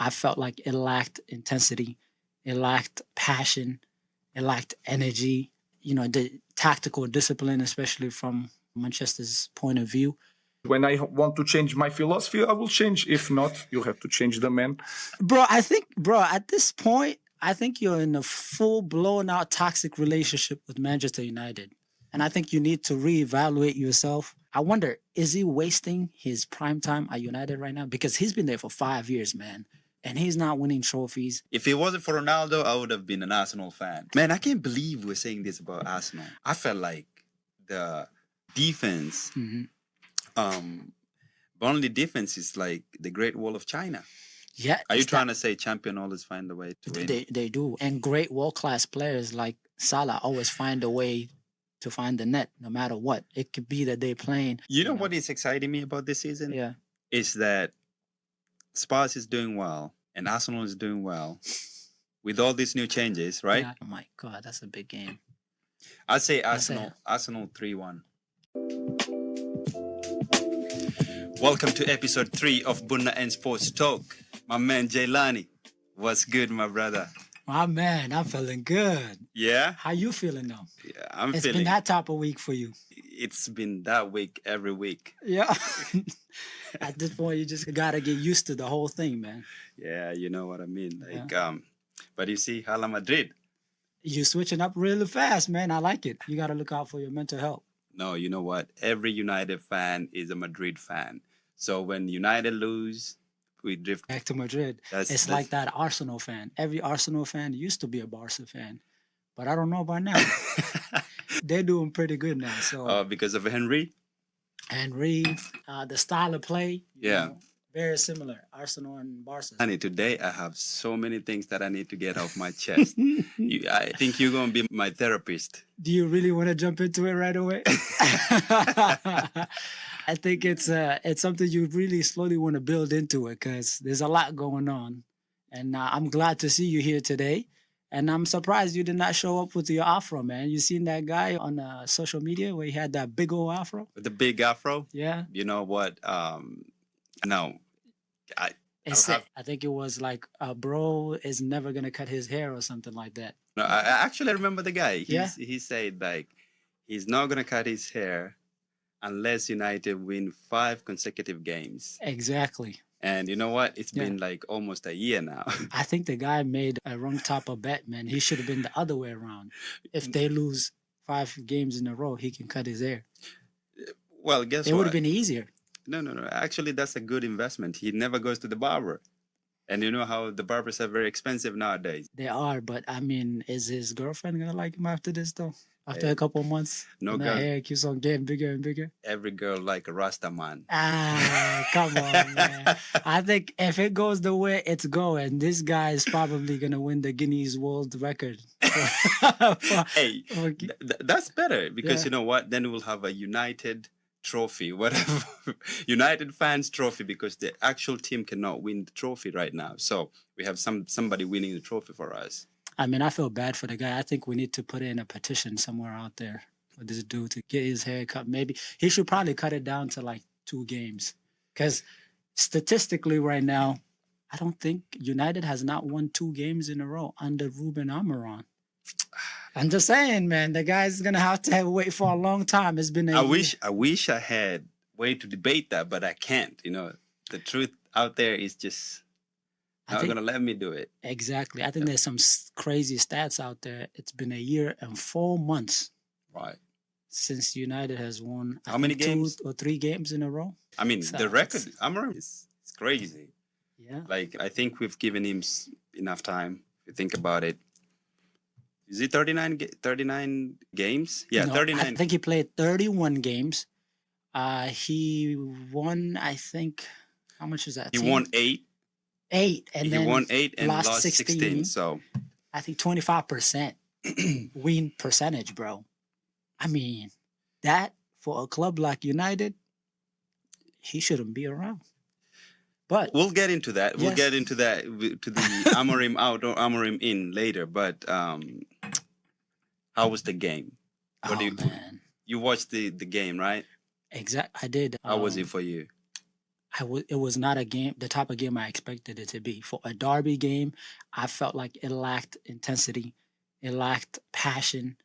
I felt like it lacked intensity, it lacked passion, it lacked energy. The tactical discipline, especially from Manchester's point of view. When I want to change my philosophy, I will change. If not, you have to change the man. Bro, at this point, I think you're in a full blown out toxic relationship with Manchester United. And I think you need to reevaluate yourself. I wonder, is he wasting his prime time at United right now? Because he's been there for 5 years, man. And he's not winning trophies. If it wasn't for Ronaldo, I would have been an Arsenal fan. Man, I can't believe we're saying this about Arsenal. I felt like the defense, Burnley defense is like the Great Wall of China. Yeah. Are you trying to say champion always find a way to win? They do. And great world-class players like Salah always find a way to find the net, no matter what. It could be that they're playing. You know what is exciting me about this season? Yeah. Is that Spurs is doing well and Arsenal is doing well with all these new changes, right? Yeah. Oh my God, that's a big game. I'd say Arsenal 3-1. Welcome to episode 3 of Buna and Sports Talk. My man Jaylani, what's good, my brother? My man, I'm feeling good. Yeah? How you feeling though? Yeah, It's been that type of week for you. It's been that week every week. Yeah. At this point, you just gotta get used to the whole thing, man. Yeah, you know what I mean. But you see, Hala Madrid. You're switching up really fast, man. I like it. You gotta look out for your mental health. No, you know what? Every United fan is a Madrid fan. So when United lose, we drift back to Madrid. It's like that Arsenal fan. Every Arsenal fan used to be a Barca fan, but I don't know about now. They're doing pretty good now. So because of Henry, the style of play, yeah, very similar. Arsenal and Barca. Honey, today I have so many things that I need to get off my chest. I think you're gonna be my therapist. Do you really want to jump into it right away? I think it's something you really slowly want to build into it because there's a lot going on. And I'm glad to see you here today. And I'm surprised you did not show up with your afro, man. You seen that guy on social media where he had that big old afro? The big afro? Yeah. You know what? No. I think it was like, bro is never going to cut his hair or something like that. No, I actually remember the guy. Yeah. He said, like, he's not going to cut his hair unless United win 5 consecutive games. Exactly. And you know what? It's been like almost a year now. I think the guy made a wrong type of bet, man. He should have been the other way around. If they lose 5 games in a row, he can cut his hair. Well, guess what? It would have been easier. No. Actually, that's a good investment. He never goes to the barber. And you know how the barbers are very expensive nowadays. They are, but I mean, is his girlfriend going to like him after this, though? After a couple of months? No girl. The hair keeps on getting bigger and bigger? Every girl like a Rasta man. Come on, man. I think if it goes the way it's going, this guy is probably going to win the Guinness World Record. That's better because you know what? Then we'll have a United trophy, whatever. United fans trophy because the actual team cannot win the trophy right now. So we have somebody winning the trophy for us. I mean, I feel bad for the guy. I think we need to put in a petition somewhere out there for this dude to get his hair cut. Maybe he should probably cut it down to like 2 games. Because statistically right now, I don't think United has not won 2 games in a row under Ruben Amorim. I'm just saying, man, the guy's going to have to wait for a long time. It's been I wish I had way to debate that, but I can't. You know, the truth out there is just not going to let me do it. Exactly. I think there's some crazy stats out there. It's been a year and 4 months. Right. Since United has won how many games? 2 or 3 games in a row. I mean, the record, Amorim is crazy. Yeah. Like, I think we've given him enough time. If you think about it. Is it 39 games? Yeah, 39. I think he played 31 games. He won, I think, how much is that? He won 8. 8. And then he won 8 and lost 16. So I think 25% win percentage, bro. I mean, that for a club like United, he shouldn't be around. But we'll get into that. Yes. We'll get into that to the Amorim out or Amorim in later. But how was the game? Man. You watched the game, right? Exactly. I did. How was it for you? it was not a game, the type of game I expected it to be. For a derby game, I felt like it lacked intensity, it lacked passion,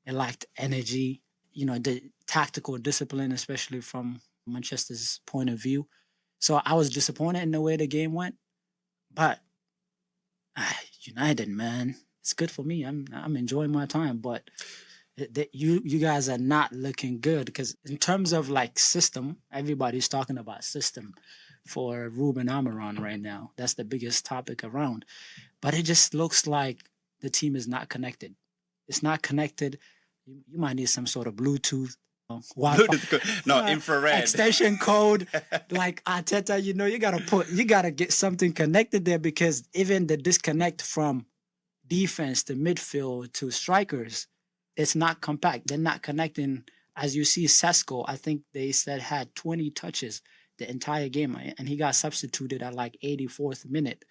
it lacked energy. You know, the tactical discipline, especially from Manchester's point of view. So I was disappointed in the way the game went, but United, man, it's good for me. I'm enjoying my time, but you guys are not looking good because in terms of like system, everybody's talking about system for Ruben Amaron right now. That's the biggest topic around. But it just looks like the team is not connected. It's not connected. You might need some sort of Bluetooth, Wi-Fi, No, infrared. extension code. Like Arteta, you gotta get something connected there because even the disconnect from defense to midfield to strikers, it's not compact. They're not connecting. As you see, Sesko, I think they said had 20 touches the entire game, and he got substituted at like 84th minute.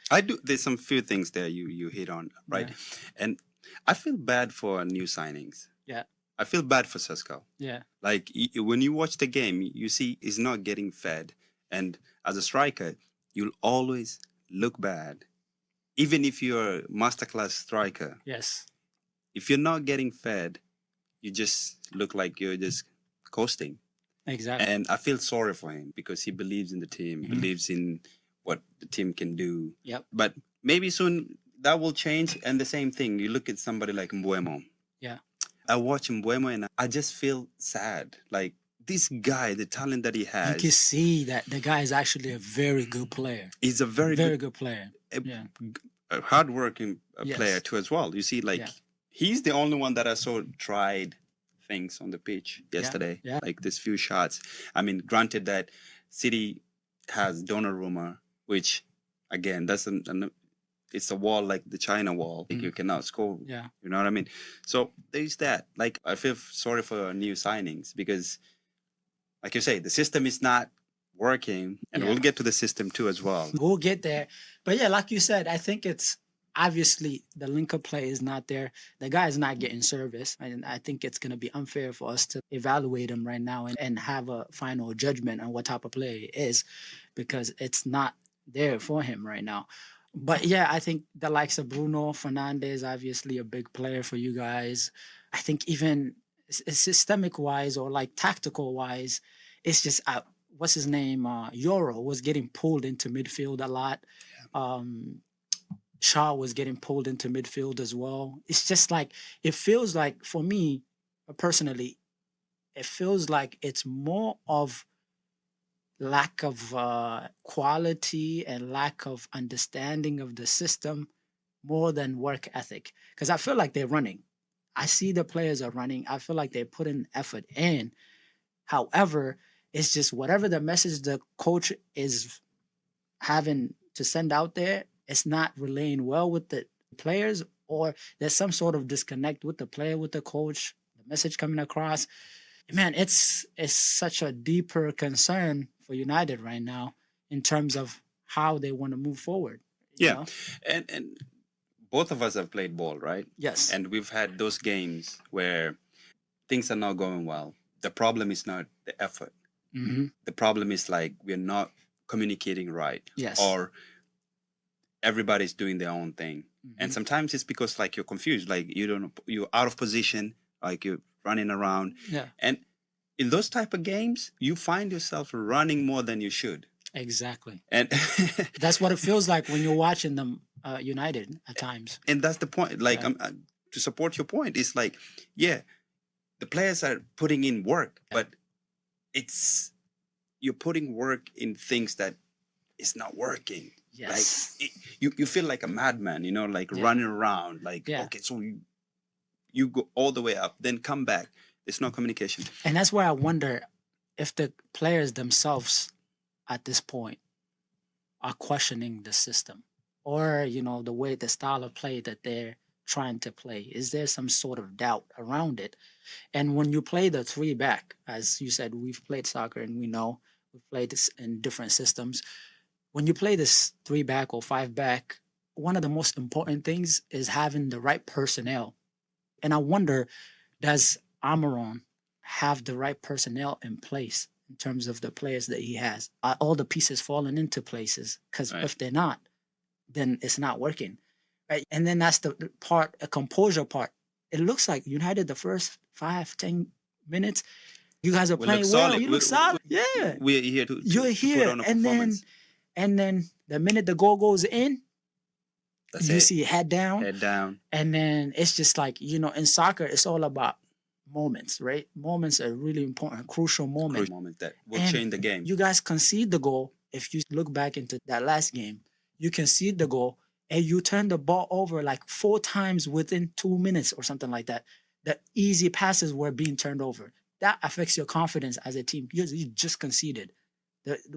There's some few things there you hit on, right? Yeah. And I feel bad for new signings. Yeah. I feel bad for Sesko. Yeah. Like when you watch the game, you see he's not getting fed, and as a striker, you'll always look bad, even if you're a masterclass striker. Yes. If you're not getting fed, you just look like you're just coasting. Exactly. And I feel sorry for him because he believes in the team, believes in what the team can do. Yep. But maybe soon that will change. And the same thing, you look at somebody like Mbuemo. Yeah. I watch Mbuemo and I just feel sad. Like this guy, the talent that he has. You can see that the guy is actually a very good player. He's a very good player. A hardworking Yes. player too as well. You see, like he's the only one that I saw tried things on the pitch yesterday. Yeah. Like these few shots. I mean, granted that City has Donnarumma, which again, that's it's a wall like the China wall. Like you cannot score. Yeah. You know what I mean? So there's that. Like I feel sorry for new signings because, like you say, the system is not working, and we'll get to the system too as well. We'll get there. But yeah, like you said, I think it's obviously the link-up play is not there. The guy is not getting service. And I think it's going to be unfair for us to evaluate him right now and have a final judgment on what type of player he is because it's not there for him right now. But yeah, I think the likes of Bruno Fernandes, obviously a big player for you guys. I think even systemic-wise or like tactical-wise, it's just what's his name? Euro was getting pulled into midfield a lot. Shaw was getting pulled into midfield as well. It's just like, it feels like, for me personally, it feels like it's more of lack of quality and lack of understanding of the system more than work ethic. Because I feel like they're running. I see the players are running. I feel like they're putting effort in. However, it's just whatever the message the coach is having to send out there, it's not relaying well with the players, or there's some sort of disconnect with the player, with the coach, the message coming across. Man, it's such a deeper concern for United right now in terms of how they want to move forward. You know? And both of us have played ball, right? Yes. And we've had those games where things are not going well. The problem is not the effort. The problem is like we're not communicating right. Yes. Or everybody's doing their own thing. And sometimes it's because like you're confused, like you're out of position, like you're running around. Yeah. And in those type of games, you find yourself running more than you should. Exactly. And that's what it feels like when you're watching them United at times. And that's the point. Like to support your point, it's like, yeah, the players are putting in work, but you're putting work in things that is not working. Yes. Like you feel like a madman, like running around. Like, okay, so you go all the way up, then come back. There's no communication. And that's where I wonder if the players themselves at this point are questioning the system or, the style of play that they're trying to play. Is there some sort of doubt around it? And when you play the 3-back, as you said, we've played soccer and we know we've played this in different systems. When you play this 3-back or 5-back, one of the most important things is having the right personnel. And I wonder, does Amaron have the right personnel in place in terms of the players that he has. Are all the pieces falling into places? Because Right. if they're not, then it's not working, right? And then that's the part, a composure part. It looks like United the first 5-10 minutes, you guys are We playing look well. solid. You look solid. Yeah, We're here to you're put here, on a and performance. then the minute the goal goes in, That's you it. see head down, Head down. and then it's just like, you know, in soccer, it's all about moments, right? Moments are really important, crucial moments. Crucial moment that will And change the game. You guys concede the goal. If you look back into that last game, you concede the goal and you turn the ball over like 4 times within 2 minutes or something like that. The easy passes were being turned over. That affects your confidence as a team. You just conceded.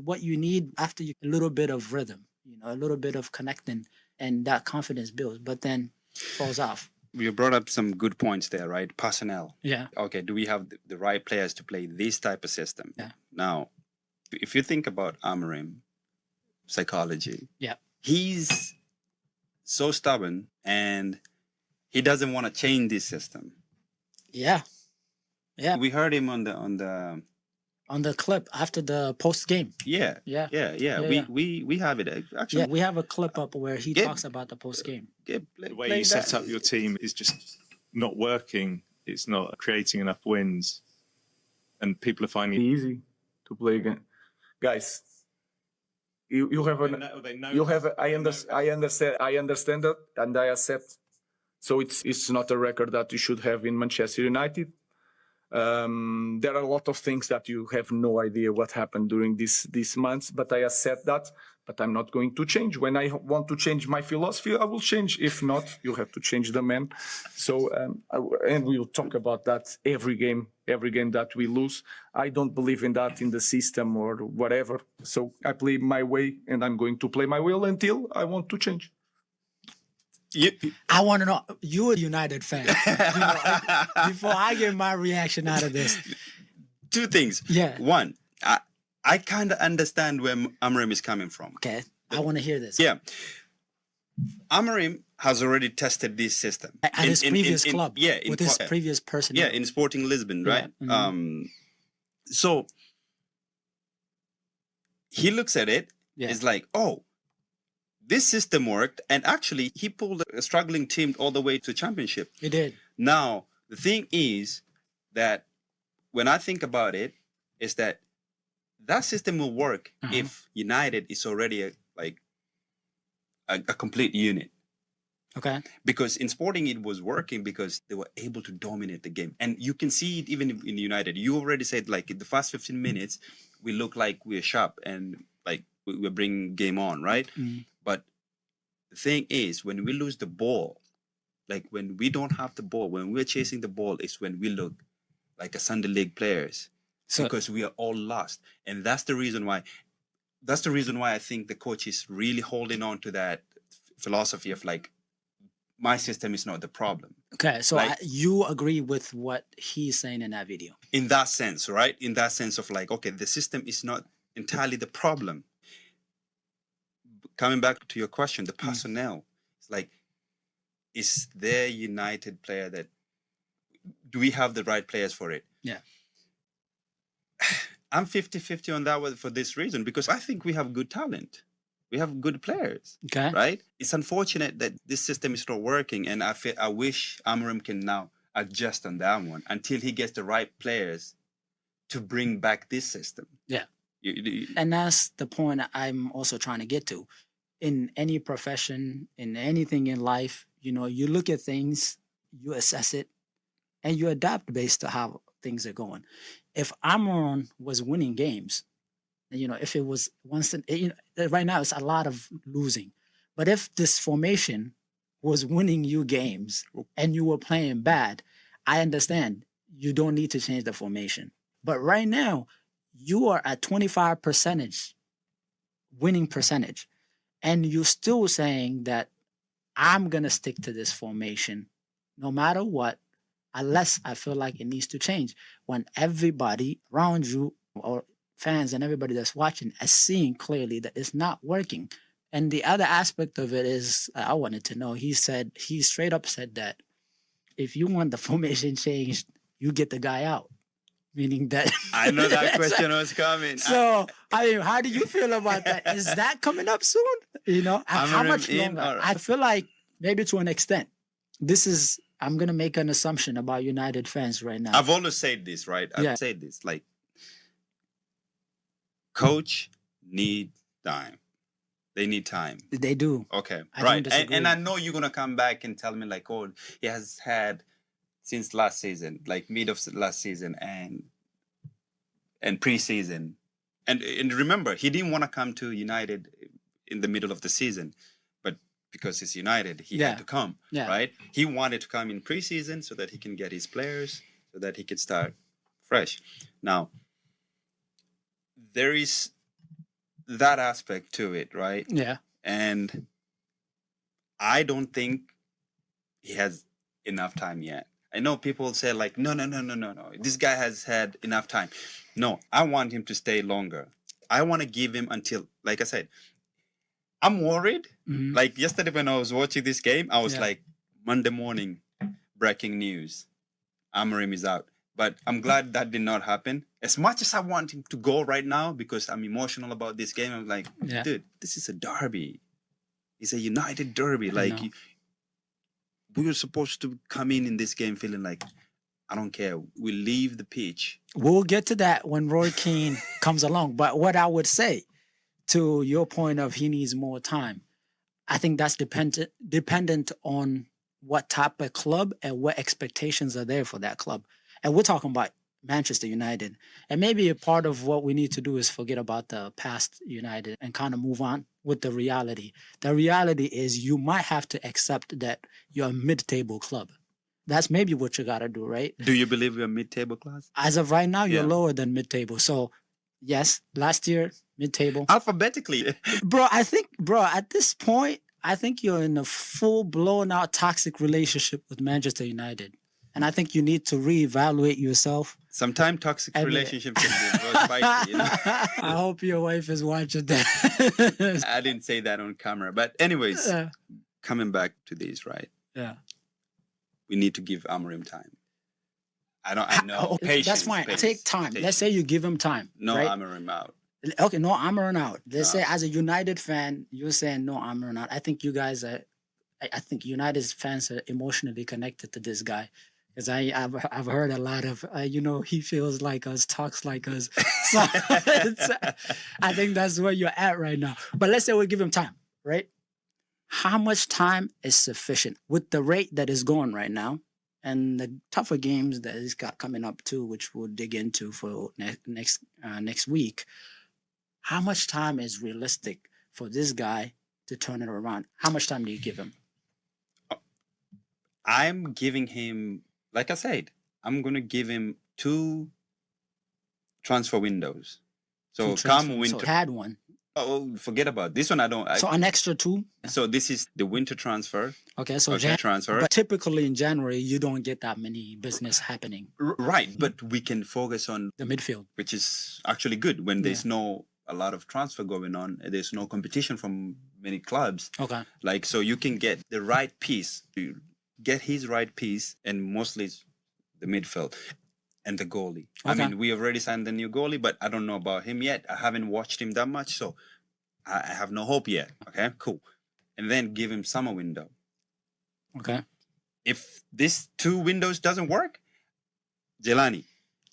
What you need after a little bit of rhythm, you know, a little bit of connecting, and that confidence builds, but then falls off. You brought up some good points there, right? Personnel. Yeah. Okay, do we have the right players to play this type of system? Yeah. Now, if you think about Amorim psychology, Yeah. he's so stubborn and he doesn't want to change this system. Yeah. Yeah. We heard him on the On the clip after the post game. yeah. Yeah. We have it actually. Yeah, we have a clip up where he Get- talks about the post game. The way you set up your team is just not working. It's not creating enough wins, and people are finding Easy to play again, guys. You have I understand that, and I accept. So it's not a record that you should have in Manchester United. There are a lot of things that you have no idea what happened during these months, but I accept that. But I'm not going to change. When I want to change my philosophy, I will change. If not, you have to change the man. So and we'll talk about that every game that we lose. I don't believe in that in the system or whatever. So I play my way, and I'm going to play my will until I want to change. I want to know, you're a United fan. You know, before I get my reaction out of this. Two things. Yeah. One, I kind of understand where Amorim is coming from. Okay. I want to hear this. Yeah. Amorim has already tested this system At his previous club. Yeah, with his previous person. Yeah, in Sporting Lisbon, right? Yeah. Mm-hmm. So he looks at it. Yeah. It's like, oh, this system worked, and actually he pulled a struggling team all the way to championship. He did. Now the thing is that when I think about it, is that system will work if United is already a complete unit. Okay. Because in Sporting it was working because they were able to dominate the game, and you can see it even in United. You already said like in the first 15 minutes we look like we're sharp and like we're bringing game on, right? Mm. But the thing is, when we lose the ball, like when we don't have the ball, when we're chasing the ball, is when we look like a Sunday league players. So, because we are all lost, and that's the reason why. That's the reason why I think the coach is really holding on to that philosophy of like, my system is not the problem. okay. So like- you agree with what he's saying in that video? In that sense, right? In that sense of like, okay, the system is not entirely the problem. Coming back to your question, the personnel, it's like, is there United player that, do we have the right players for it? Yeah. I'm 50-50 on that one for this reason, because I think we have good talent. We have good players, Okay. right? It's unfortunate that this system is not working, and I wish Amorim can now adjust on that one until he gets the right players to bring back this system. Yeah. You- And that's the point I'm also trying to get to. In any profession, in anything in life, you know, you look at things, you assess it, and you adapt based on how things are going. If Amaron was winning games, you know, if it was right now it's a lot of losing. But if this formation was winning you games and you were playing bad, I understand you don't need to change the formation. But right now, you are at 25% winning percentage, and you're still saying that I'm gonna stick to this formation no matter what, unless I feel like it needs to change. When everybody around you or fans and everybody that's watching is seeing clearly that it's not working. And the other aspect of it is, I wanted to know, he straight up said that if you want the formation changed, you get the guy out. meaning that. I know that question was coming. So, I mean, how do you feel about that? Is that coming up soon? You know, how much longer? I feel like maybe to an extent. I'm going to make an assumption about United fans right now. I've always said this, right? I've said this, like, coach need time. They need time. They do. Okay, right. And I know you're going to come back and tell me, like, oh, he has had since last season, like mid of last season and preseason. And remember, he didn't want to come to United in the middle of the season, but because it's United, he had to come, right? He wanted to come in preseason so that he can get his players, so that he could start fresh. Now, there is that aspect to it, right? Yeah. And I don't think he has enough time yet. I know people say like, no. This guy has had enough time. No, I want him to stay longer. I want to give him until, like I said, I'm worried. Mm-hmm. Like yesterday when I was watching this game, I was like, Monday morning, breaking news, Amorim is out. But I'm glad that did not happen. As much as I want him to go right now because I'm emotional about this game, I'm like, dude, this is a derby. It's a United derby. Like, we were supposed to come in this game feeling like, I don't care. We leave the pitch. We'll get to that when Roy Keane comes along. But what I would say, to your point of he needs more time, I think that's dependent on what type of club and what expectations are there for that club. And we're talking about Manchester United. And maybe a part of what we need to do is forget about the past United and kind of move on with the reality. The reality is you might have to accept that you're a mid-table club. That's maybe what you got to do, right? Do you believe we're mid-table class? As of right now, you're lower than mid-table. So, yes, last year, mid-table. Alphabetically. Bro, at this point, I think you're in a full-blown out toxic relationship with Manchester United. And I think you need to reevaluate yourself. Sometimes toxic relationships can be real spicy, you know? I hope your wife is watching that. I didn't say that on camera. But anyways, coming back to this, right? Yeah. We need to give Amorim time. I know. Patience. That's fine. Take time. Patience. Let's say you give him time. No, right? Amorim out. Okay, no Amorim out. Let's say as a United fan, you're saying no Amorim out. I think you guys are. I think United's fans are emotionally connected to this guy. Because I've heard a lot of, he feels like us, talks like us. So I think that's where you're at right now. But let's say we give him time, right? How much time is sufficient with the rate that is going right now and the tougher games that he's got coming up too, which we'll dig into for next week? How much time is realistic for this guy to turn it around? How much time do you give him? I'm giving him, like I said, I'm going to give him 2 transfer windows. So come winter. So had one. Oh, forget about this one. So an extra 2? So this is the winter transfer. Okay, so transfer. But typically in January, you don't get that many business happening. Right, but we can focus on the midfield, which is actually good when there's a lot of transfer going on. There's no competition from many clubs. Okay. Like, so you can get the right piece. You get his right piece, and mostly it's the midfield and the goalie. Okay. I mean, we already signed the new goalie, but I don't know about him yet. I haven't watched him that much, so I have no hope yet. Okay, cool. And then give him summer window. Okay. If this 2 windows doesn't work, Jelani,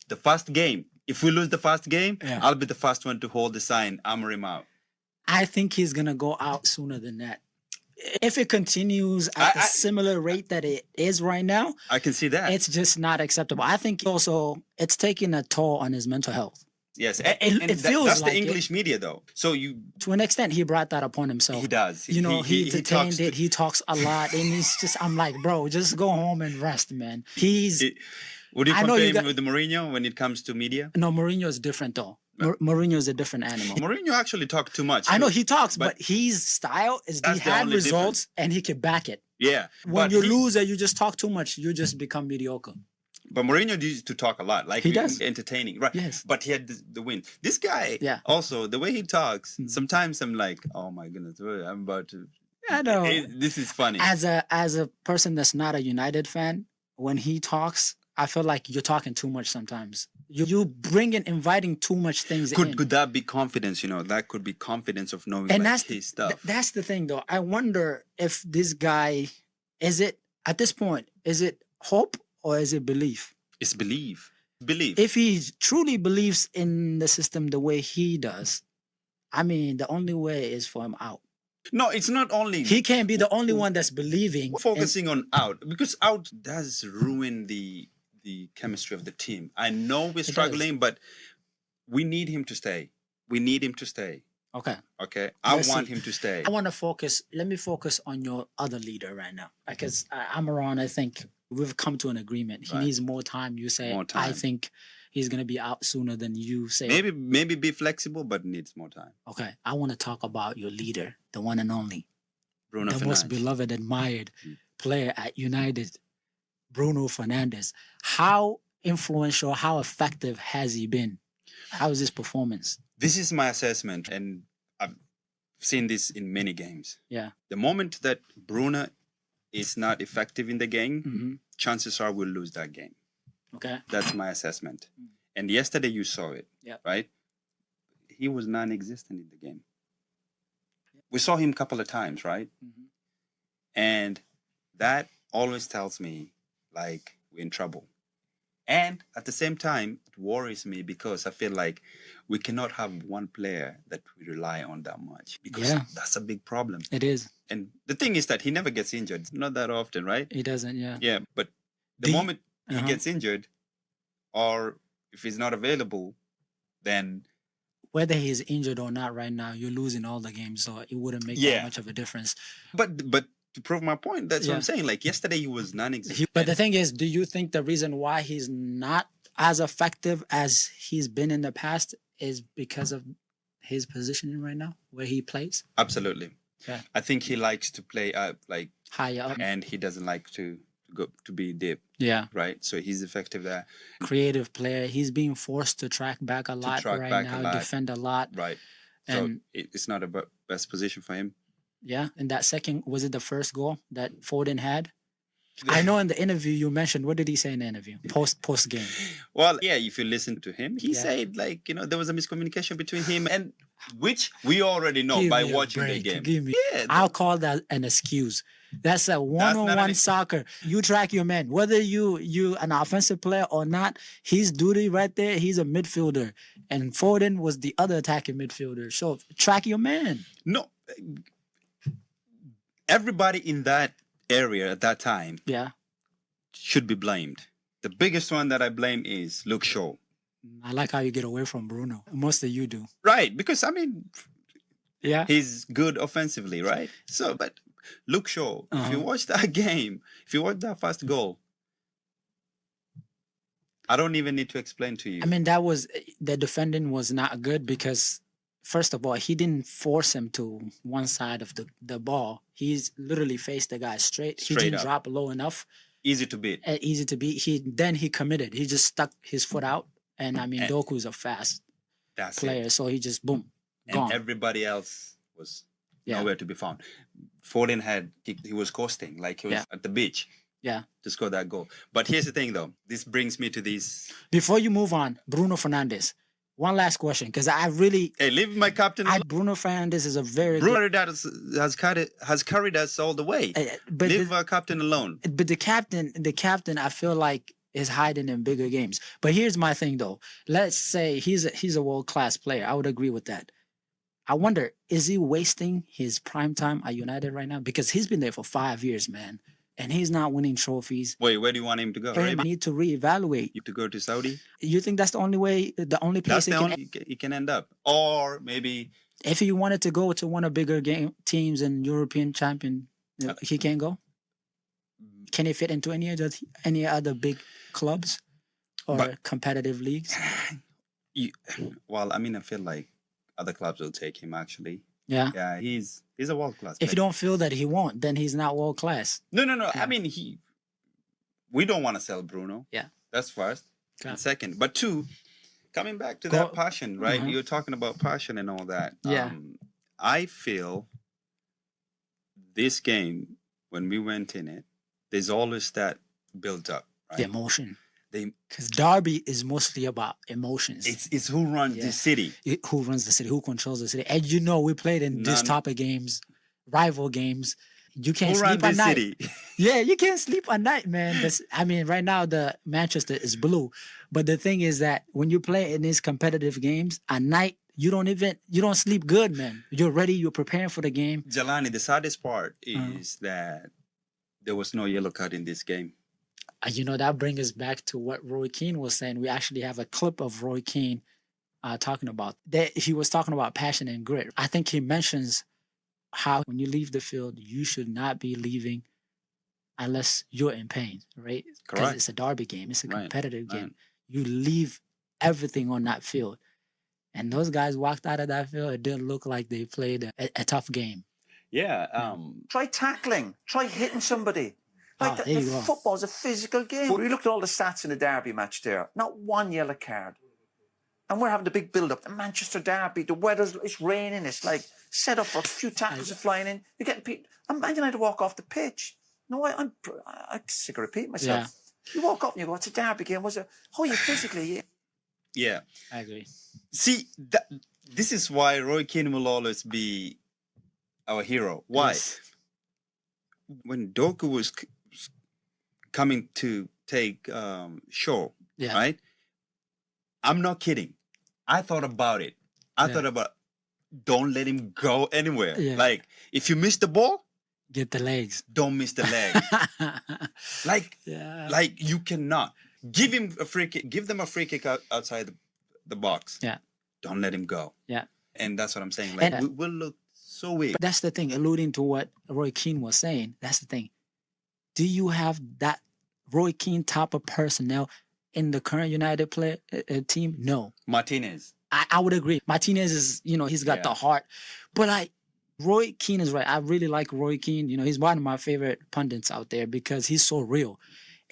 the first game, if we lose the first game, I'll be the first one to hold the sign, Amorim out. I think he's going to go out sooner than that. If it continues at the similar rate that it is right now, I can see that. It's just not acceptable. I think also it's taking a toll on his mental health. Yes, it feels that's like the English media, though. So to an extent, he brought that upon himself. He does. He entertained it. He talks a lot, and it's just, I'm like, bro, just go home and rest, man. Would you compare him with Mourinho when it comes to media? No, Mourinho is different, though. Mourinho is a different animal. Mourinho actually talked too much. I know he talks, but his style is he had results and he can back it. Yeah. When you lose and you just talk too much, you just become mediocre. But Mourinho used to talk a lot, like he does. Entertaining, right? Yes. But he had the win. This guy, also the way he talks, sometimes I'm like, oh my goodness, I'm about to. I know. This is funny. As a person that's not a United fan, when he talks, I feel like you're talking too much sometimes. You inviting too much things in. Could that be confidence? That could be confidence of knowing And like his stuff. That's the thing, though. I wonder if this guy, at this point, is it hope or is it belief? It's belief. Belief. If he truly believes in the system the way he does, I mean, the only way is for him out. No, it's not only. He can't be the only one that's believing. We're focusing on out, because out does ruin the chemistry of the team. I know we're struggling, but we need him to stay. We need him to stay. Okay. Okay. I want him to stay. I want to focus. Let me focus on your other leader right now, because Amaron, I think we've come to an agreement. He needs more time. You say, more time. I think he's gonna be out sooner than you say. Maybe be flexible, but needs more time. Okay. I want to talk about your leader, the one and only, Bruno the Fernandes. most beloved, admired player at United, Bruno Fernandes. How influential, how effective has he been? How is his performance? This is my assessment, and I've seen this in many games. Yeah. The moment that Bruno is not effective in the game, chances are we'll lose that game. Okay. That's my assessment. And yesterday you saw it, right? He was non-existent in the game. We saw him a couple of times, right? And that always tells me, like, we're in trouble. And at the same time, it worries me because I feel like we cannot have one player that we rely on that much, because that's a big problem. It is. And the thing is that he never gets injured. Not that often, right? He doesn't, yeah. Yeah, but the moment he gets injured, or if he's not available, then... Whether he's injured or not right now, you're losing all the games, so it wouldn't make that much of a difference. But to prove my point, that's what I'm saying. Like, yesterday he was non-existent. But the thing is, do you think the reason why he's not as effective as he's been in the past is because of his positioning right now, where he plays? Absolutely. Yeah. I think he likes to play like higher up, and he doesn't like to go to be deep. Yeah. Right. So he's effective there. Creative player. He's being forced to track back a lot right now, defend a lot. Right. And so it's not a best position for him. Yeah. And that second, was it the first goal that Foden had? I know in the interview you mentioned, what did he say in the interview? Post game. Well, yeah, if you listen to him, he said, like, there was a miscommunication between him and, which we already know by watching the game. I'll call that an excuse. That's a one-on-one soccer. You track your man, whether you an offensive player or not. His duty right there, he's a midfielder, and Foden was the other attacking midfielder. So track your man. No, everybody in that area at that time should be blamed. The biggest one that I blame is Luke Shaw. I like how you get away from Bruno. Most of you do. Right, because I mean, he's good offensively, right? So, but Luke Shaw, if you watch that game, if you watch that first goal, I don't even need to explain to you. I mean, the defending was not good because, first of all, he didn't force him to one side of the ball. He's literally faced the guy straight. He didn't drop low enough. Easy to beat. Easy to beat. He committed. He just stuck his foot out. And I mean, Doku's a fast player. So he just, boom, gone. And everybody else was nowhere to be found. Foden he was coasting, like he was at the beach. Yeah. To score that goal. But here's the thing, though. This brings me to this. Before you move on, Bruno Fernandes. One last question, because I really... Hey, leave my captain alone. Bruno Fernandes is a very Bruno has carried us all the way. But leave our captain alone. But the captain, I feel like, is hiding in bigger games. But here's my thing, though. Let's say he's a world-class player. I would agree with that. I wonder, is he wasting his prime time at United right now? Because he's been there for 5 years, man. And he's not winning trophies. Wait, where do you want him to go? I need to reevaluate. To go to Saudi? You think that's the only way, the only place he can end up? Or maybe... If he wanted to go to one of bigger teams and European champion, he can't go? Can he fit into any other big clubs or competitive leagues? Well, I mean, I feel like other clubs will take him, actually. Yeah. Yeah, he's a world class. If you don't feel that he won't, then he's not world class. No. Yeah. I mean, we don't want to sell Bruno. Yeah. That's first. And second. But two, coming back to that passion, right? You're talking about passion and all that. Yeah. I feel this game, when we went in it, there's always that build up, right? The emotion. Because Derby is mostly about emotions. It's who runs Yeah. this city. Who runs the city, who controls the city. And we played in this type of games, rival games. You can't Who sleep run at this night. city? Yeah, you can't sleep at night, man. Right now the Manchester is blue. But the thing is that when you play in these competitive games at night, you don't sleep good, man. You're ready, you're preparing for the game. Jelani, the saddest part is that there was no yellow card in this game. That brings us back to what Roy Keane was saying. We actually have a clip of Roy Keane talking about that. He was talking about passion and grit. I think he mentions how when you leave the field, you should not be leaving unless you're in pain, right? Because it's a derby game. It's a competitive game. You leave everything on that field. And those guys walked out of that field. It didn't look like they played a tough game. Yeah. Try tackling. Try hitting somebody. Football's a physical game. We looked at all the stats in the derby match there. Not one yellow card. And we're having the big build-up. The Manchester derby, it's raining. It's like set up for a few tackles are flying in. You're getting people. Imagine I had to walk off the pitch. No, I'm sick of repeating myself. Yeah. You walk up and you go, it's a derby game. How are you physically? Yeah. I agree. See, this is why Roy Keane will always be our hero. Why? Yes. When Doku was coming to take Shaw, right? I'm not kidding. I thought about it. I thought about, don't let him go anywhere. Yeah. Like, if you miss the ball, get the legs. Don't miss the leg. Like you cannot give him a free kick. Give them a free kick outside the box. Yeah. Don't let him go. Yeah. And that's what I'm saying. Like, we will look so weak. But that's the thing. Alluding to what Roy Keane was saying. That's the thing. Do you have that Roy Keane type of personnel in the current United team? No. Martinez. I would agree. Martinez is, he's got the heart. But Roy Keane is right. I really like Roy Keane. He's one of my favorite pundits out there because he's so real.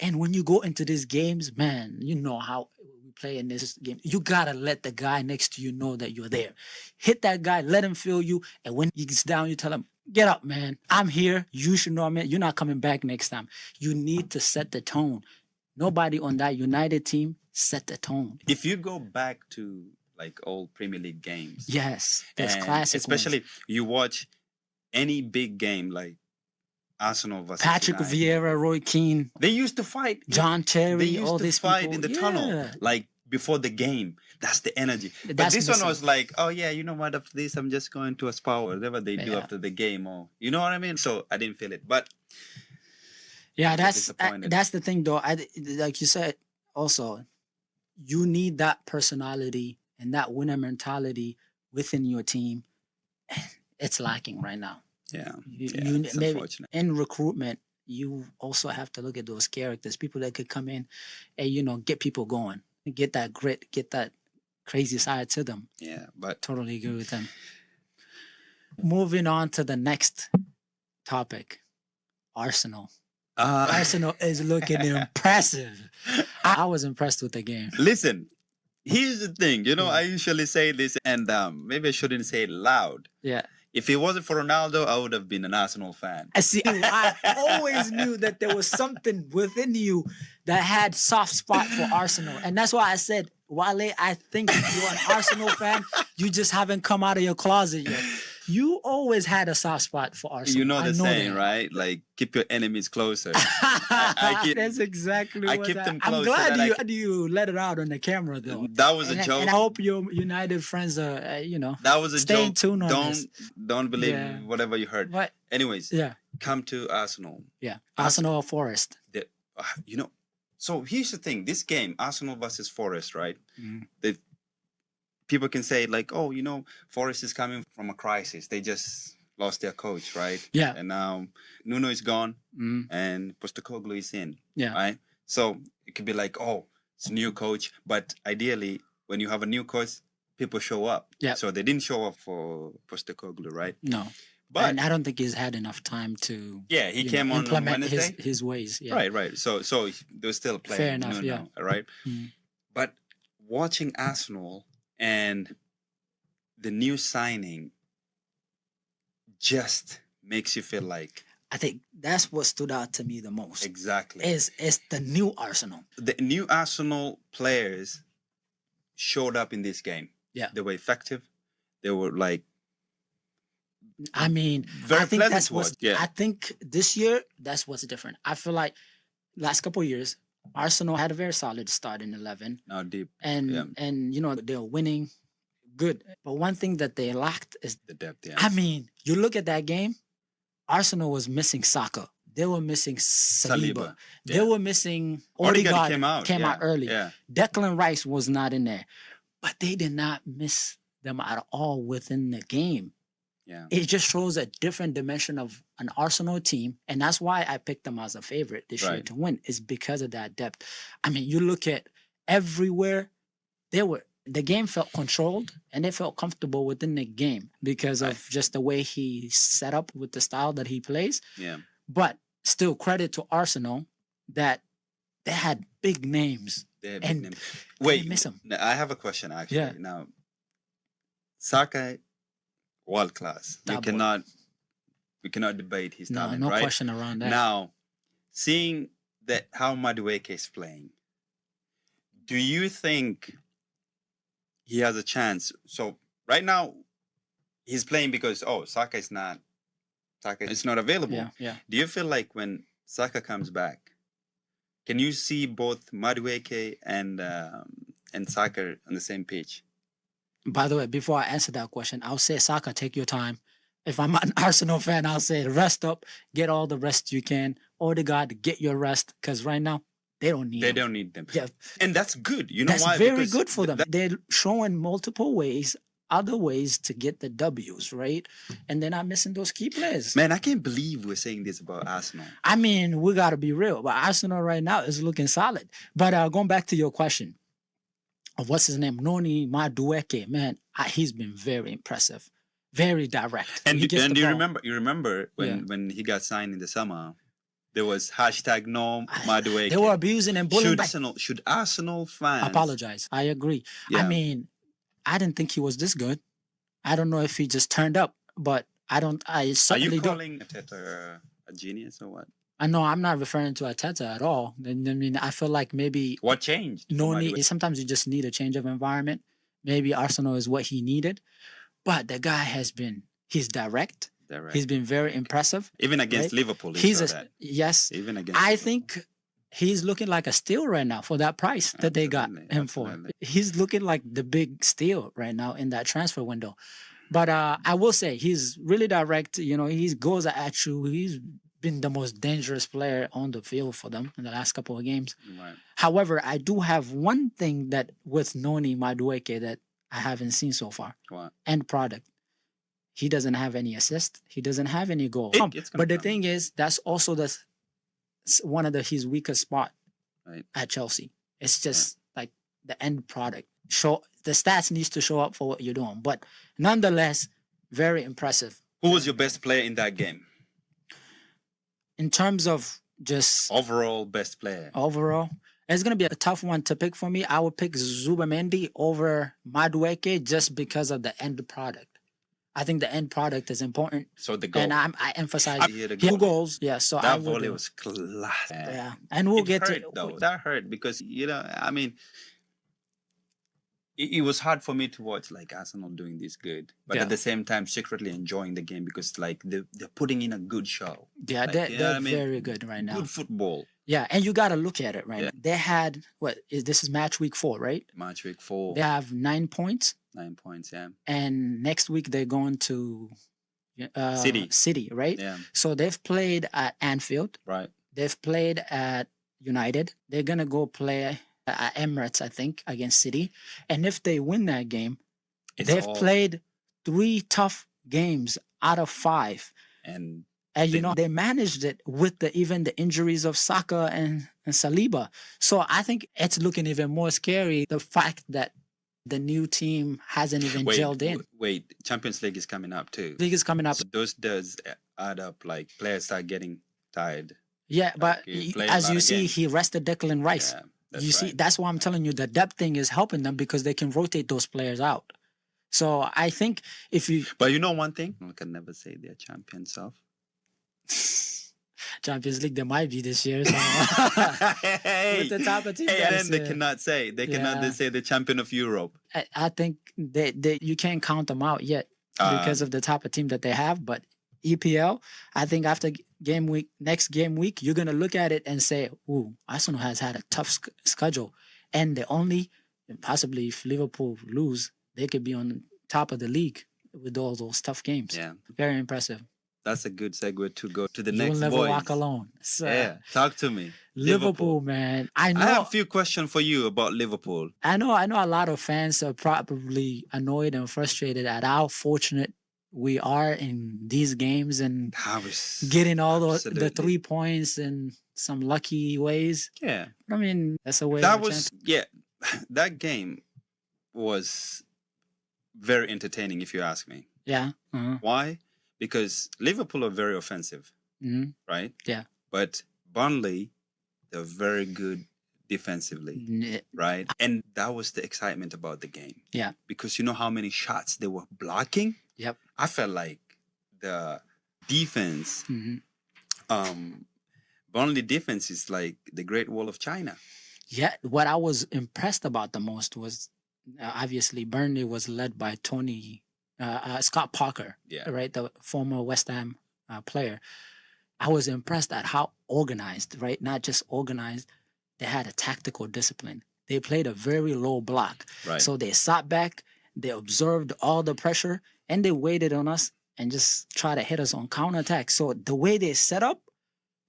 And when you go into these games, man, you know how we play in this game. You got to let the guy next to you know that you're there. Hit that guy, let him feel you. And when he gets down, you tell him, get up, man. I'm here. You should know I'm here. You're not coming back next time. You need to set the tone. Nobody on that United team set the tone. If you go back to like old Premier League games. Yes, that's classic. Especially you watch any big game like Arsenal versus Patrick United. Vieira, Roy Keane. They used to fight. John Terry, they used all to these fight people. in the tunnel, like before the game. That's the energy. But this one was like, oh yeah, you know what? After this, I'm just going to a spa, whatever they do after the game, or you know what I mean. So I didn't feel it, but yeah, that's the thing, though. Like you said, also, you need that personality and that winner mentality within your team. It's lacking right now. Yeah, it's maybe unfortunate. In recruitment, you also have to look at those characters, people that could come in and get people going, get that grit, get that crazy side to them. Yeah, but totally agree with them. Moving on to the next topic, Arsenal. Arsenal is looking impressive. I was impressed with the game. Listen, here's the thing. I usually say this, and maybe I shouldn't say it loud. Yeah. If it wasn't for Ronaldo, I would have been an Arsenal fan. I always knew that there was something within you that had soft spot for Arsenal. And that's why I said, Wale, I think you're an Arsenal fan. You just haven't come out of your closet yet. You always had a soft spot for Arsenal. You know the saying, right? Like, keep your enemies closer. That's exactly what I keep them closer. I'm glad you let it out on the camera, though. That was a joke. And I hope your United friends are, that was a staying joke. Tuned on this. Don't believe whatever you heard. What? Anyways, come to Arsenal. Yeah, Arsenal or Forest. So here's the thing. This game, Arsenal versus Forest, right? Mm-hmm. People can say like, oh, Forest is coming from a crisis. They just lost their coach, right? Yeah. And now Nuno is gone and Postecoglou is in. Yeah. Right? So it could be like, oh, it's a new coach. But ideally, when you have a new coach, people show up. Yeah. So they didn't show up for Postecoglou, right? No. But and I don't think he's had enough time to he came on implement Wednesday. his ways. Yeah. Right. So they're still playing. Fair enough, Nuno, right? Mm. But watching Arsenal and the new signing just makes you feel like I think that's what stood out to me the most. Exactly. Is the new Arsenal. The new Arsenal players showed up in this game. Yeah. They were effective. They were like, I mean, very I think pleasant that's to what's. watch. Yeah. I think this year that's what's different. I feel like last couple of years, Arsenal had a very solid start in 11, Now deep. and Yeah. and you know they were winning, good. But one thing that they lacked is, The depth. Yeah. I mean, you look at that game, Arsenal was missing Saka. They were missing Saliba. They Yeah. were missing Odegaard Odegaard. came out early. Yeah. Declan Rice was not in there, but they did not miss them at all within the game. Yeah. It just shows a different dimension of an Arsenal team, and that's why I picked them as a favorite this year Right. to win. Is because of that depth. I mean, you look at everywhere, the game felt controlled and they felt comfortable within the game because of just the way he set up with the style that he plays. Yeah. But still, credit to Arsenal that they had big names. They had And big names. they Wait, didn't miss 'em. I have a question actually. Yeah. Now, Saka, world class. That boy. We cannot debate his No, talent, no right? question around that. Now, seeing that how Madueke is playing, do you think he has a chance? So right now, he's playing because Saka is not available. Yeah, yeah. Do you feel like when Saka comes back, can you see both Madueke and Saka on the same pitch? By the way, before I answer that question, I'll say, Saka, take your time. If I'm an Arsenal fan, I'll say rest up, get all the rest you can. Odegaard, get your rest, because right now they don't need. They him. don't need them. Yeah, And that's good. You know that's why? very Because good for them. that- They're showing multiple ways, other ways to get the W's, right? And they're not missing those key players. man, I can't believe we're saying this about Arsenal. I mean, we got to be real. But Arsenal right now is looking solid. But going back to your question of what's his name, Noni Madueke, man, he's been very impressive, very direct. And He gets the you ball. remember when he got signed in the summer, there was hashtag no Madueke. They were abusing and bullying. Should Arsenal fans Apologize. I agree. Yeah. I mean, I didn't think he was this good. I don't know if he just turned up, but I Are certainly you don't. calling Arteta a genius or what? I know I'm not referring to Arteta at all. I mean, I feel like maybe What changed? for Madueke? sometimes you just need a change of environment. Maybe Arsenal is what he needed. But the guy he's direct. They're right. He's been very impressive. Even against right? Liverpool, Yes. Even against I Liverpool. think he's looking like a steal right now for that price that they got Absolutely, him for. absolutely. He's looking like the big steal right now in that transfer window. But I will say he's really direct. You know, he goes at you. He's been the most dangerous player on the field for them in the last couple of games. Right. However, I do have one thing that with Noni Madueke that I haven't seen so far. What? End product. He doesn't have any assist. He doesn't have any goal. It's gonna But the come. thing is, that's also one of his weakest spot Right. at Chelsea. It's just like the end product. The stats needs to show up for what you're doing. But nonetheless, very impressive. Who was your best player in that game? In terms of just Overall best player. overall, it's going to be a tough one to pick for me. I would pick Zubamendi over Madueke just because of the end product. I think the end product is important. So the goal. And I emphasize You hear the 2 goal. goals. Yeah, so I That would volley do. was class. Yeah, and we'll It get hurt, to though. That hurt because I mean, it was hard for me to watch like Arsenal doing this good, but Yeah. at the same time secretly enjoying the game because like they're putting in a good show, Yeah, like, they're, you know what they're I mean? very good right now. good football. Yeah, and you got to look at it right Yeah. now. They had this is match week 4, right? Match week 4, They have 9 points, 9 points. Yeah, and next week they're going to City, right? yeah, So they've played at Anfield. right. They've played at United. They're gonna go play at Emirates, I think, against City. And if they win that game, It's they've all- played 3 tough games out of 5. and And They- they managed it with even the injuries of Saka and Saliba. So I think it's looking even more scary. The fact that the new team hasn't even gelled in. Wait, Champions League is coming up too. League is coming up. So those does add up. Like players start getting tired. Yeah, but you play a as lot you of see, games. he rested Declan Rice. Yeah, that's You see, right. that's why I'm telling you the depth thing is helping them because they can rotate those players out. So I think if you But you know one thing, we can never say they're champions of. Champions League, they might be this year. So Hey, with the type of team hey, that and is, then they cannot say Yeah. say the champion of Europe. I think they you can't count them out yet because of the type of team that they have. But EPL, I think after next game week, you're gonna look at it and say, "Ooh, Arsenal has had a tough schedule," and possibly if Liverpool lose, they could be on top of the league with all those tough games. Yeah, very impressive. That's a good segue to go to the You will next never boys. walk alone. So, Yeah, talk to me. Liverpool, man. I know. I have a few questions for you about Liverpool. I know a lot of fans are probably annoyed and frustrated at how fortunate we are in these games and getting all the 3 points in some lucky ways. Yeah. I mean, that's a way. That game was very entertaining, if you ask me. Yeah. Why? Because Liverpool are very offensive, right? Yeah. But Burnley, they're very good defensively, right? And that was the excitement about the game. Yeah. Because you know how many shots they were blocking? Yep. I felt like the defense, Burnley defense is like the Great Wall of China. Yeah. What I was impressed about the most was obviously Burnley was led by Scott Parker, right? The former West Ham player. I was impressed at how organized, right? Not just organized, they had a tactical discipline. They played a very low block. Right. So they sat back, they observed all the pressure, and they waited on us and just try to hit us on counterattack. So the way they set up,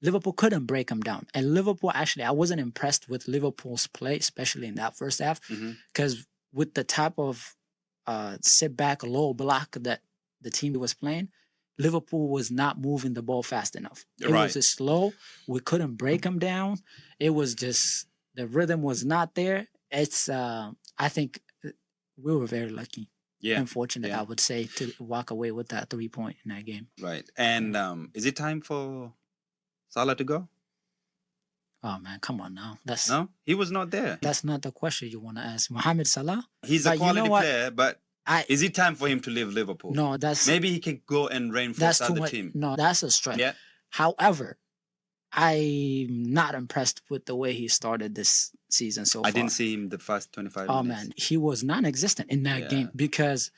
Liverpool couldn't break them down. And Liverpool, actually, I wasn't impressed with Liverpool's play, especially in that first half, because with the type of sit back, low block that the team was playing, Liverpool was not moving the ball fast enough. It was just slow. We couldn't break them down. It was just, the rhythm was not there. It's, I think we were very lucky. Yeah. Unfortunate, I would say, to walk away with that 3 point in that game. Right. And is it time for Salah to go? Oh man, come on now. No, he was not there. That's not the question you want to ask. Mohamed Salah? He's a quality player, but is it time for him to leave Liverpool? No, maybe he can go and reinforce other team. No, that's a stretch. Yeah. However, I'm not impressed with the way he started this season so far. I didn't see him the first 25 minutes. Oh man, he was non-existent in that game because,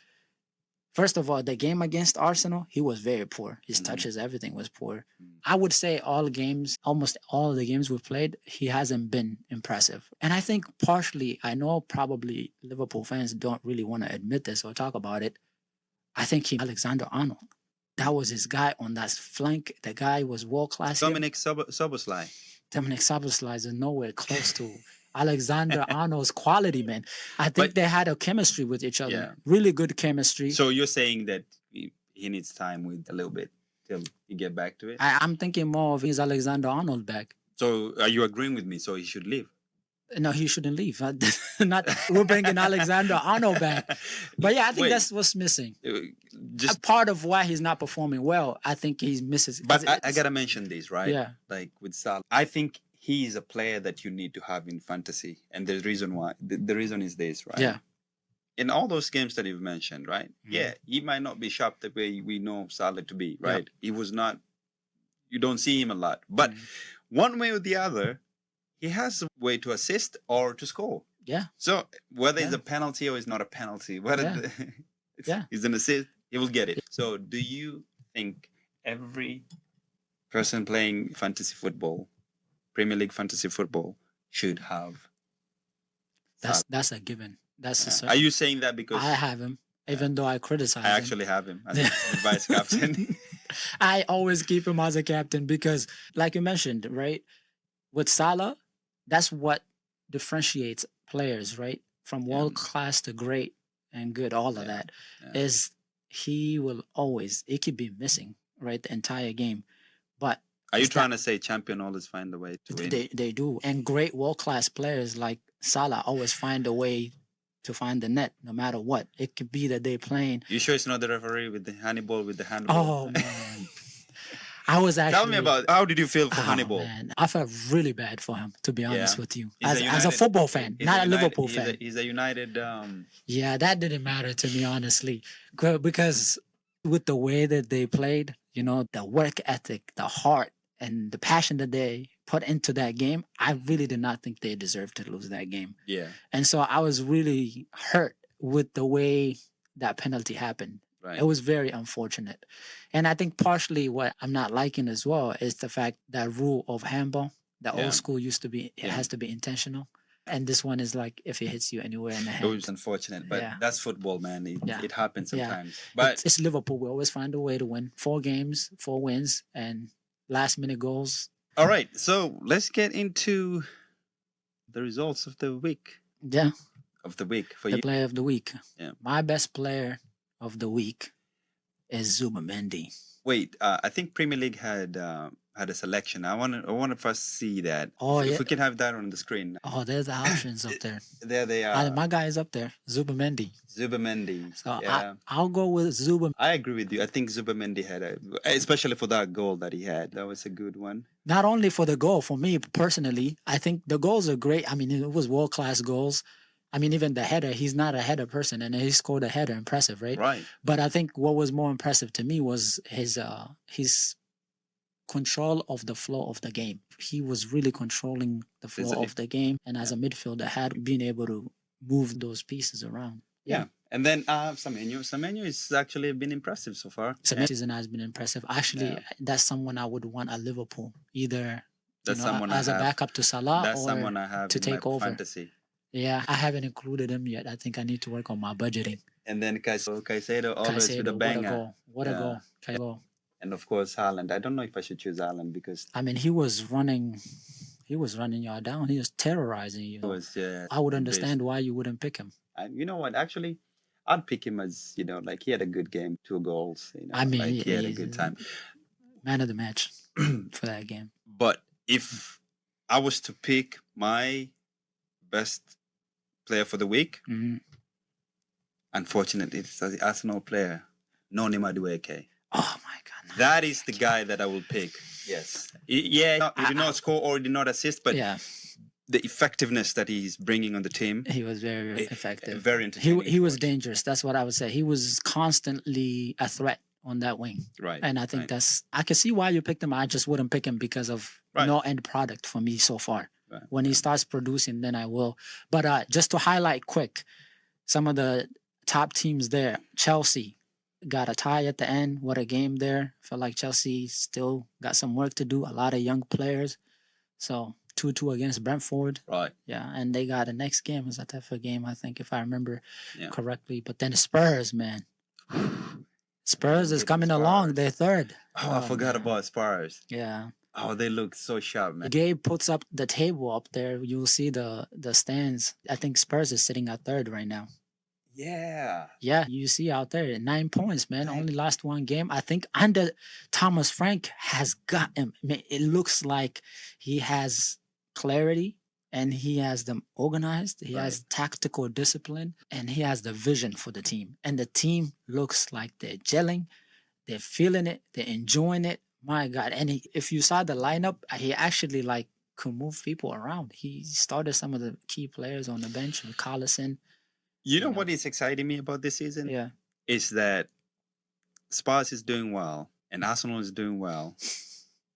first of all, the game against Arsenal, he was very poor. His touches, everything was poor. I would say almost all of the games we've played, he hasn't been impressive. And I think partially, I know probably Liverpool fans don't really want to admit this or talk about it. I think Alexander-Arnold, that was his guy on that flank. The guy was world-class. Dominic Szoboszlai. Dominic Szoboszlai is nowhere close to Alexander-Arnold's quality, man. I think they had a chemistry with each other. Yeah. Really good chemistry. So you're saying that he needs time with a little bit till he get back to it? I'm thinking more of his Alexander-Arnold back. So are you agreeing with me? So he should leave? No, he shouldn't leave. We're bringing Alexander-Arnold back. But yeah, I think that's what's missing. Just a part of why he's not performing well, I think he misses. But I got to mention this, right? Yeah. Like with Salah, I think he is a player that you need to have in fantasy. And the reason why, the reason is this, right? Yeah. In all those games that you've mentioned, right? Yeah, he might not be sharp the way we know Salah to be, right? Yep. He was not, you don't see him a lot. But one way or the other, he has a way to assist or to score. Yeah. So whether it's a penalty or it's not a penalty, whether it's an assist, he will get it. So do you think every person playing fantasy football, Premier League fantasy football, should have? That's a given. That's a Are you saying that because I have him, even though I criticize him? I actually have him as a vice captain. I always keep him as a captain because, like you mentioned, right, with Salah, that's what differentiates players, right, from world class to great and good. All of that is he will always. It could be missing, right, the entire game, but. Are you trying to say champion always find a way to win? They do. And great world-class players like Salah always find a way to find the net, no matter what. It could be that they're playing. You sure it's not the referee with the handball with the handball? Oh, man. I was actually... Tell me about, how did you feel for Hannibal? Man. I felt really bad for him, to be honest with you. As a football fan, not a Liverpool fan. He's a United... Yeah, that didn't matter to me, honestly. Because with the way that they played, you know, the work ethic, the heart, and the passion that they put into that game, I really did not think they deserved to lose that game. Yeah. And so I was really hurt with the way that penalty happened. Right. It was very unfortunate. And I think partially what I'm not liking as well is the fact that rule of handball, the Yeah. old school used to be, it Yeah. has to be intentional. And this one is like if it hits you anywhere in the It hand. was unfortunate, but Yeah. that's football, man. Yeah. It happens Yeah. sometimes. But It's Liverpool. We always find a way to win. 4 games, 4 wins, and last minute goals. all right, so let's get into the results of the week. Yeah. For The you. player of the week. Yeah. My best player of the week is Mendy. Wait, I think Premier League had a selection. I want to first see that. Oh, if yeah. we can have that on the screen. Oh, there's the options up there. There they are. My guy is up there, Mendy. Zubimendi. So Yeah. I'll go with Zuba. I agree with you. I think Zubimendi especially for that goal that he had. That was a good one. Not only for the goal, for me personally, I think the goals are great. I mean, it was world-class goals. I mean, even the header, he's not a header person, and he scored a header. Impressive, right? Right. But I think what was more impressive to me was his control of the flow of the game. He was really controlling the flow Physically. of the game, and as a midfielder, had been able to move those pieces around. Yeah. And then Semenyo has actually been impressive so far. So this season has been impressive. Actually, Yeah. that's someone I would want at Liverpool, either That's someone as I a have. backup to Salah That's or someone I have to in take my over. fantasy. Yeah, I haven't included him yet. I think I need to work on my budgeting. And then Caicedo always with a Caicedo, banger. what a Yeah. goal. Caicedo. And of course Haaland. I don't know if I should choose Haaland because I mean, he was running y'all down. He was terrorizing you. it was I would understand why you wouldn't pick him. And you know what? Actually, I'd pick him as like he had a good game, 2 goals. I mean, like he had a good time. Man of the match for that game. But if I was to pick my best player for the week, Mhm. unfortunately, it's the Arsenal player, Noni Madueke. Oh my God. That is the guy that I will pick. Yes. He did not score or did not assist, but yeah, the effectiveness that he's bringing on the team, he was very effective. very entertaining. He was to watch. dangerous. That's what I would say. He was constantly a threat on that wing. Right. And I think right. I can see why you picked him. I just wouldn't pick him because of Right. no end product for me so far. Right. When he starts producing, then I will. But just to highlight quick, some of the top teams there. Chelsea got a tie at the end. What a game there. Felt like Chelsea still got some work to do. A lot of young players. So 2-2 against Brentford. Right. Yeah, and they got the next game. Was a tougher game, I think, if I remember Yeah. correctly. But then the Spurs, man. Spurs is coming Spurs. along. They're third. Oh, I forgot man. about Spurs. Yeah. Oh, they look so sharp, man. Gabe puts up the table up there. You'll see the stands. I think Spurs is sitting at third right now. Yeah. Yeah, you see out there 9 points, man. Only lost 1 game. I think under Thomas Frank has got him. Man, it looks like he has clarity and he has them organized. He has tactical discipline and he has the vision for the team. And the team looks like they're gelling. They're feeling it. They're enjoying it. My God. And if you saw the lineup, he actually could move people around. He started some of the key players on the bench with Collison. You know what is exciting me about this season? Yeah. Is that Spurs is doing well and Arsenal is doing well.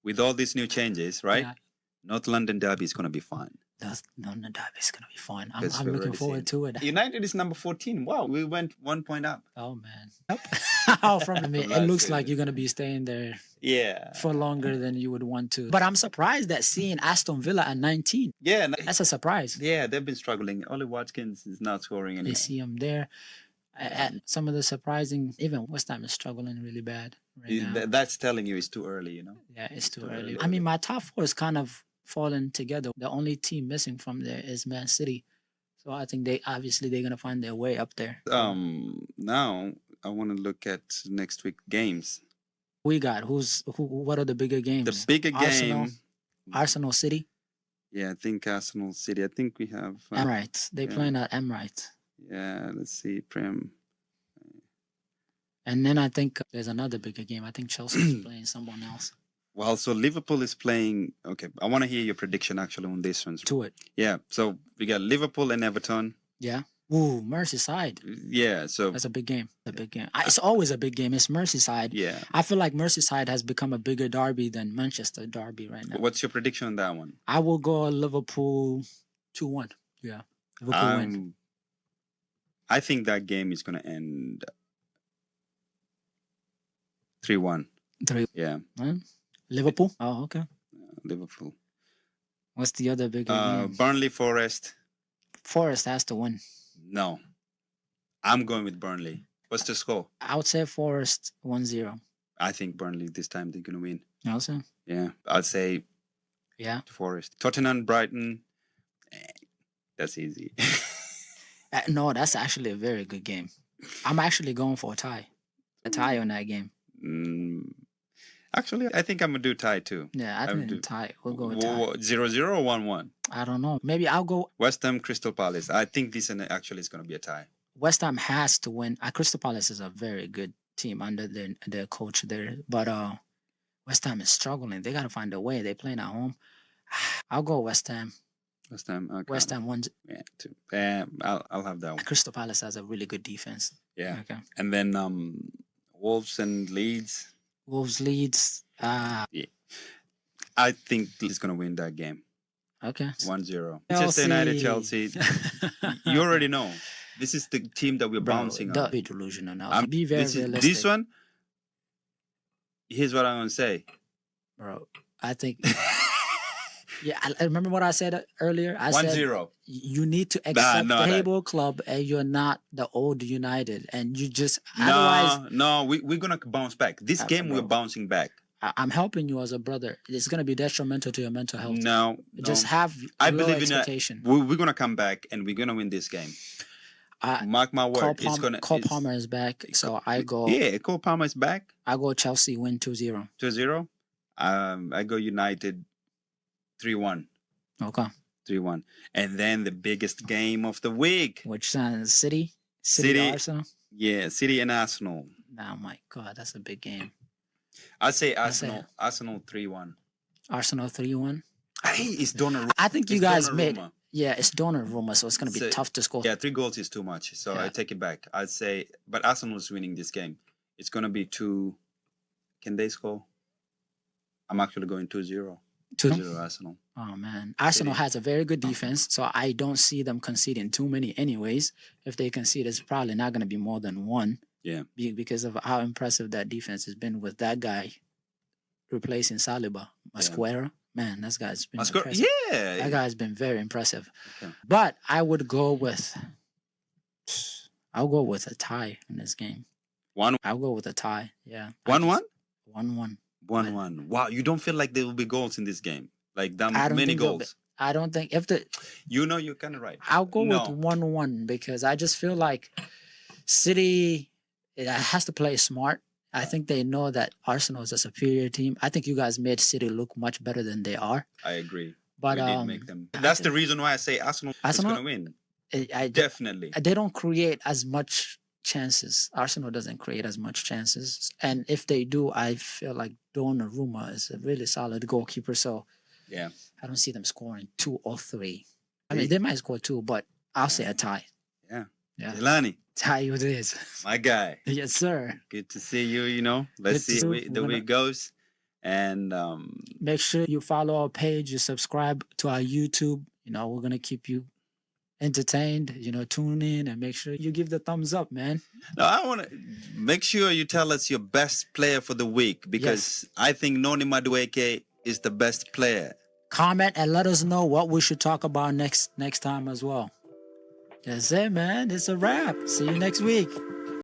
With all these new changes, right? Yeah. North London derby is going to be fun. London derby is going to be fun. Because I'm we've looking already forward to it. United is number 14. Wow, we went 1 point up. Oh, man. Yep. From it last looks like season. you're going to be staying there Yeah. for longer than you would want to. But I'm surprised that seeing Aston Villa at 19. Yeah. That's a surprise. Yeah, they've been struggling. Ollie Watkins is not scoring They anymore. see him there. And some of the surprising, even West Ham is struggling really bad right now. That's telling you it's too early, you know? Yeah, it's too too early. early. I mean, my top 4 is kind of falling together. The only team missing from there is Man City. So I think they're going to find their way up there. Now I want to look at next week games. We got what are the bigger games? The bigger Arsenal, game. Arsenal City. Yeah, I think Arsenal City. I think we have. Emirates. They yeah. playing at Emirates. Yeah, let's see. Prem. And then I think there's another bigger game. I think Chelsea is playing someone else. Well, so Liverpool is playing. Okay, I want to hear your prediction actually on this one. To it. Yeah, so we got Liverpool and Everton. Yeah. Ooh, Merseyside. Yeah, so That's a big game. A big game. It's always a big game. It's Merseyside. yeah. I feel like Merseyside has become a bigger derby than Manchester derby right now. What's your prediction on that one? I will go Liverpool 2-1. Yeah. Liverpool win. I think that game is going to end 3-1. 3. Yeah. Liverpool? Oh, okay. Liverpool. What's the other bigger game? Burnley Forest. Forest has to win. No. I'm going with Burnley. What's the score? I would say Forest 1-0. I think Burnley this time they're going to win. Also? Yeah. I'd say Forest. Tottenham, Brighton. That's easy. No, that's actually a very good game. I'm actually going for a tie. A tie on that game. Actually, I think I'm going to do tie too. Yeah, I think tie. We'll go with tie. 0-0 or 1-1? I don't know. Maybe I'll go. West Ham, Crystal Palace. I think this actually is going to be a tie. West Ham has to win. Crystal Palace is a very good team under their coach there. But West Ham is struggling. They got to find a way. They're playing at home. I'll go West Ham. West Ham. Okay. West Ham wins. Yeah, two. I'll have that one. Crystal Palace has a really good defense. Yeah. Okay. And then Wolves and Leeds. Wolves Leeds. Yeah. I think Leeds is going to win that game. Okay. 1-0. Manchester United, Chelsea. You already know. This is the team that we're bouncing on. Don't be delusional now. Be very realistic. This one, here's what I'm going to say. Bro, I think... Yeah, I remember what I said earlier. I 1-0. said you need to accept the table club, and you're not the old United, and you just otherwise. No, we're gonna bounce back. This game we're bouncing back. I'm helping you as a brother. It's gonna be detrimental to your mental health. No, just have. I believe expectation. in that. We're gonna come back and we're gonna win this game. Mark my word. Cole Palmer is back, so I go. Yeah, Cole Palmer is back. I go Chelsea win 2-0. 2-0. I go United 3-1. Okay. 3-1. And then the biggest game of the week. Which is City, Arsenal? Yeah, City and Arsenal. Oh my God, that's a big game. I'd say Arsenal 3-1. Arsenal 3-1? Hey, it's Donnarumma. I think you guys made... Yeah, it's Donnarumma, so it's going to be tough to score. Yeah, 3 goals is too much, so I take it back. I'd say... But Arsenal is winning this game. It's going to be 2... Can they score? I'm actually going 2-0. 2-0 Arsenal. Oh man, Arsenal has a very good defense, so I don't see them conceding too many. Anyways, if they concede, it's probably not going to be more than 1. Yeah, because of how impressive that defense has been with that guy replacing Saliba, Masquera. Man, that guy's been impressive. Yeah, that guy's been very impressive. Okay. But I would go with. I'll go with a tie in this game. 1. I'll go with a tie. Yeah. 1-1. 1-1. 1-1. Wow, you don't feel like there will be goals in this game? Like that many goals? I don't think if the... You know, you're kind of right. I'll go with 1-1 because I just feel like City it has to play smart. I think they know that Arsenal is a superior team. I think you guys made City look much better than they are. I agree. But we did make them. That's the reason why I say Arsenal is going to win. Definitely. They don't create as much chances. Arsenal doesn't create as much chances, and if they do, I feel like Donnarumma is a really solid goalkeeper. So yeah, I don't see them scoring 2 or 3. I mean, they might score 2, but I'll say a tie. Yeah. Jelani. Tie it is. My guy. Yes, sir. Good to see you. You know, let's see the way it goes, and make sure you follow our page. You subscribe to our YouTube. You know, we're gonna keep you entertained, you know, tune in and make sure you give the thumbs up, man. No, I want to make sure you tell us your best player for the week because I think Noni Madueke is the best player. Comment and let us know what we should talk about next time as well. That's it, man. It's a wrap. See you next week.